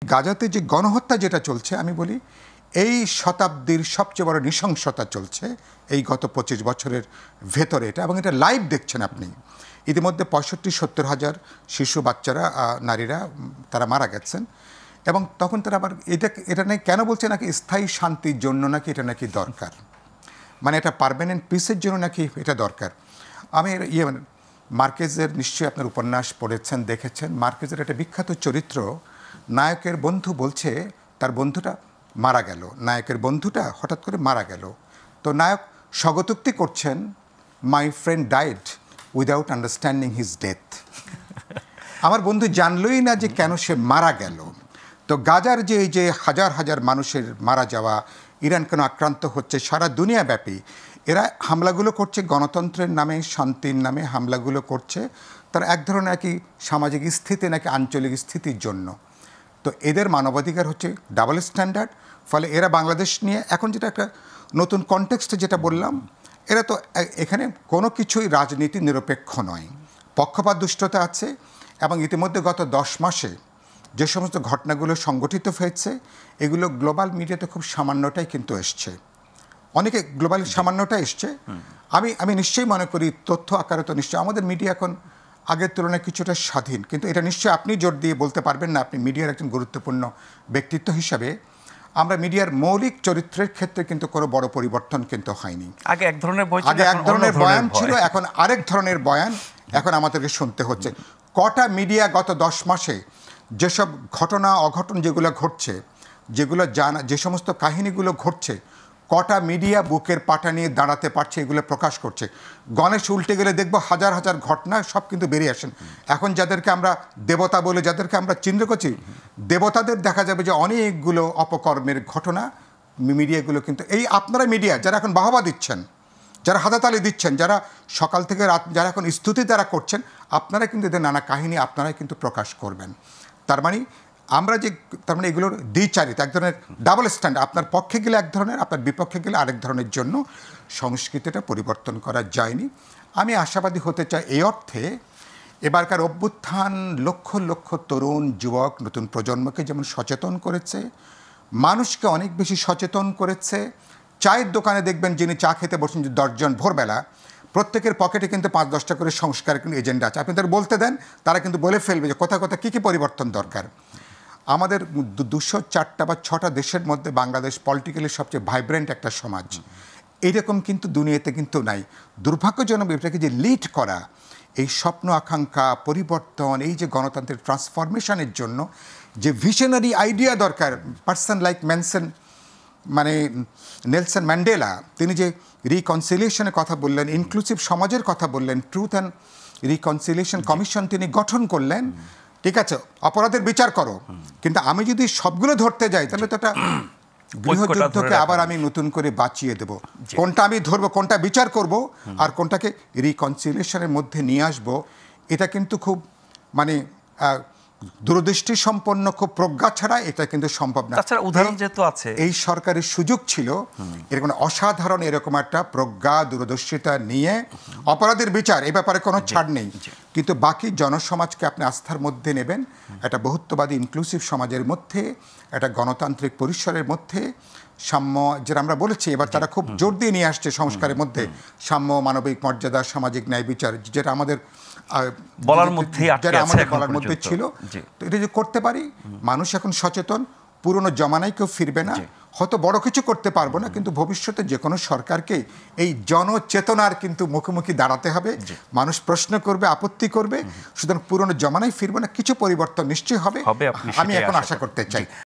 গাজাতে যে গণহত্যা যেটা চলছে আমি বলি এই শতাব্দীর সবচেয়ে বড় নৃশংসতা চলছে এই গত 25 বছরের ভেতরে এটা, এবং এটা লাইভ দেখছেন আপনি। ইতিমধ্যে 65-70 হাজার শিশু বাচ্চারা নারীরা তারা মারা গেছেন, এবং তখন তারা আবার এটা নাকি কেন বলছে নাকি স্থায়ী শান্তির জন্য নাকি এটা নাকি দরকার, মানে এটা পার্মানেন্ট পিসের জন্য নাকি এটা দরকার। আমি মার্কেজের নিশ্চয়ই আপনার উপন্যাস পড়েছেন, দেখেছেন। মার্কেজের একটা বিখ্যাত চরিত্র, নায়কের বন্ধু বলছে তার বন্ধুটা মারা গেল, নায়কের বন্ধুটা হঠাৎ করে মারা গেল, তো নায়ক স্বগতোক্তি করছেন, my friend died without understanding his death. আমার বন্ধু জানলই না যে কেন সে মারা গেল। তো গাজার যে এই যে হাজার হাজার মানুষের মারা যাওয়া, ইরান কেন আক্রান্ত হচ্ছে, সারা দুনিয়াব্যাপী এরা হামলাগুলো করছে গণতন্ত্রের নামে, শান্তির নামে হামলাগুলো করছে। তার এক ধরনের নাকি সামাজিক স্থিতি নাকি আঞ্চলিক স্থিতির জন্য। তো এদের মানবাধিকার হচ্ছে ডাবল স্ট্যান্ডার্ড। ফলে এরা বাংলাদেশ নিয়ে এখন যেটা একটা নতুন কনটেক্সটে যেটা বললাম, এরা তো এখানে কোনো কিছুই রাজনীতি নিরপেক্ষ নয়, পক্ষপাত দুষ্টতা আছে। এবং ইতিমধ্যে গত 10 মাসে যে সমস্ত ঘটনাগুলো সংগঠিত হয়েছে এগুলো গ্লোবাল মিডিয়াতে খুব সামান্যটাই কিন্তু এসছে, অনেকে গ্লোবাল সামান্যটা এসছে। আমি নিশ্চয়ই মনে করি তথ্য আকারে তো নিশ্চয়ই আমাদের মিডিয়া এখন আগের তুলনায় কিছুটা স্বাধীন, কিন্তু এটা নিশ্চয়ই আপনি জোর দিয়ে বলতে পারবেন না, আপনি মিডিয়ার একজন গুরুত্বপূর্ণ ব্যক্তিত্ব হিসাবে। আমরা মিডিয়ার মৌলিক চরিত্রের ক্ষেত্রে কিন্তু কোনো বড় পরিবর্তন কিন্তু হয়নি। আগে এক ধরনের বয়ান ছিল, এখন আরেক ধরনের বয়ান এখন আমাদেরকে শুনতে হচ্ছে। কটা মিডিয়া গত 10 মাসে যেসব ঘটনা অঘটন যেগুলো ঘটছে, যেগুলো জানা, যে সমস্ত কাহিনীগুলো ঘটছে, কটা মিডিয়া বুকের পাটা নিয়ে দাঁড়াতে পারছে, এগুলো প্রকাশ করছে। গণেশ উল্টে গেলে দেখবো হাজার হাজার ঘটনা সব কিন্তু বেরিয়ে আসেন। এখন যাদেরকে আমরা দেবতা বলে, যাদেরকে আমরা চিহ্ন করছি, দেবতাদের দেখা যাবে যে অনেকগুলো অপকর্মের ঘটনা মিডিয়াগুলো কিন্তু এই আপনারা মিডিয়া যারা এখন বাহবা দিচ্ছেন, যারা হাতাতালি দিচ্ছেন, যারা সকাল থেকে রাত যারা এখন স্তুতি তারা করছেন, আপনারা কিন্তু এদের নানা কাহিনী আপনারাই কিন্তু প্রকাশ করবেন। তার মানে এগুলোর দ্বিচারিতা, এক ধরনের ডাবল স্ট্যান্ড, আপনার পক্ষে গেলে এক ধরনের, আপনার বিপক্ষে গেলে আরেক ধরনের জন্য সংস্কৃতিটা পরিবর্তন করা যায়নি। আমি আশাবাদী হতে চাই এই অর্থে, এবারকার অভ্যুত্থান লক্ষ লক্ষ তরুণ যুবক নতুন প্রজন্মকে যেমন সচেতন করেছে, মানুষকে অনেক বেশি সচেতন করেছে। চায়ের দোকানে দেখবেন যিনি চা খেতে বসেন 10 জন ভোরবেলা, প্রত্যেকের পকেটে কিন্তু 5-10টা করে সংস্কারের কিন্তু এজেন্ডা আছে। আপনি তাদের বলতে দেন, তারা কিন্তু বলে ফেলবে যে কোথায় কোথায় কী কী পরিবর্তন দরকার। আমাদের 204টা বা 6টা দেশের মধ্যে বাংলাদেশ পলিটিক্যালি সবচেয়ে ভাইব্রেন্ট একটা সমাজ। এইরকম কিন্তু দুনিয়াতে কিন্তু নাই। দুর্ভাগ্যজনক এটাকে যে লিড করা, এই স্বপ্ন আকাঙ্ক্ষা পরিবর্তন, এই যে গণতান্ত্রিক ট্রান্সফরমেশনের জন্য যে ভিশনারি আইডিয়া দরকার, পার্সন লাইক নেলসন ম্যান্ডেলা, তিনি যে রিকনসিলিয়েশনের কথা বললেন, ইনক্লুসিভ সমাজের কথা বললেন, ট্রুথ অ্যান্ড রিকনসিলিয়েশন কমিশন তিনি গঠন করলেন। ঠিক আছে, অপরাধের বিচার করো, কিন্তু আমি যদি সবগুলো ধরতে যাই তাহলে তো একটা গৃহযুদ্ধকে আবার আমি নতুন করে বাঁচিয়ে দেব। কোনটা আমি ধরবো, কোনটা বিচার করব, আর কোনটাকে রিকনসিলিয়েশনের মধ্যে নিয়ে আসবো, এটা কিন্তু খুব দূরদৃষ্টি সম্পন্ন, খুব প্রজ্ঞা ছাড়া এটা কিন্তু সম্ভব না। উদাহরণ যেহেতু আছে, এই সরকারের সুযোগ ছিল এরকম অসাধারণ এরকম একটা প্রজ্ঞা দূরদর্শিতা নিয়ে অপরাধের বিচার, এ ব্যাপারে কোনো ছাড় নেই, কিন্তু বাকি জনসমাজকে আপনি আস্থার মধ্যে নেবেন, একটা বহুত্ববাদী ইনক্লুসিভ সমাজের মধ্যে, একটা গণতান্ত্রিক পরিসরের মধ্যে সাম্য, যেটা আমরা বলেছি এবার তারা খুব জোর দিয়ে নিয়ে আসছে সংস্কারের মধ্যে, সাম্য, মানবিক মর্যাদা, সামাজিক ন্যায় বিচার, যেটা আমাদের বলার মধ্যে ছিল। তো এটা যদি করতে পারি, মানুষ এখন সচেতন, পুরনো জমানায় কেউ ফিরবে না। হয়তো বড় কিছু করতে পারবো না, কিন্তু ভবিষ্যতে যে কোনো সরকারকে এই জনচেতনার কিন্তু মুখোমুখি দাঁড়াতে হবে। মানুষ প্রশ্ন করবে, আপত্তি করবে, সুতরাং পুরনো জমানায় ফিরবো না, কিছু পরিবর্তন নিশ্চয়ই হবে, আমি এখন আশা করতে চাই।